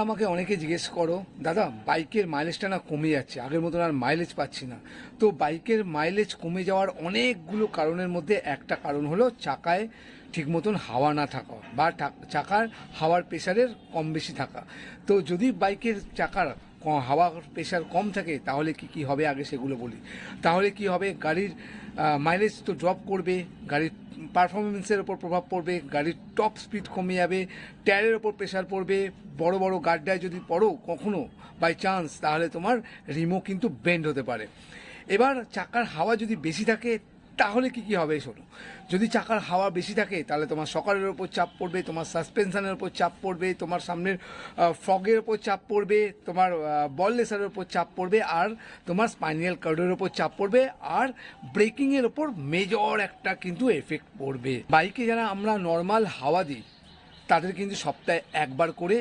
আমাকে অনেকে জিজ্ঞেস করো, দাদা বাইকের মাইলেজটা না কমে যাচ্ছে, আগের মতন আর মাইলেজ পাচ্ছি না। তো বাইকের মাইলেজ কমে যাওয়ার অনেকগুলো কারণের মধ্যে একটা কারণ হলো চাকায় ঠিক মতন হাওয়া না থাকা বা চাকার হাওয়ার প্রেশারের কম বেশি থাকা। তো যদি বাইকের চাকার হাওয়ার প্রেশার কম থাকে তাহলে কি হবে আগে সেগুলো বলি। তাহলে কি হবে, গাড়ির মাইলেজ তো ড্রপ করবে, গাড়ির পারফরমেন্সের ওপর প্রভাব পড়বে, গাড়ির টপ স্পিড কমে যাবে, টায়ারের ওপর প্রেশার পড়বে, বড় বড় গাড্ডায় যদি পড়ো কখনো বাই চান্স তাহলে তোমার রিমও কিন্তু বেন্ড হতে পারে। এবার চাকার হাওয়া যদি বেশি থাকে তাহলে কি হবে শোনো। যদি চাকার হাওয়া বেশি থাকে তাহলে তোমার সকারের ওপর চাপ পড়বে, তোমার সাসপেনশনের ওপর চাপ পড়বে, তোমার সামনের ফগের ওপর চাপ পড়বে, তোমার বল লেসারের ওপর চাপ পড়বে, আর তোমার স্পাইনাল কর্ডের ওপর চাপ পড়বে, আর ব্রেকিংয়ের ওপর মেজর একটা কিন্তু এফেক্ট পড়বে। বাইকে যারা আমরা নর্মাল হাওয়া দিই তাদের কিন্তু সপ্তাহে একবার করে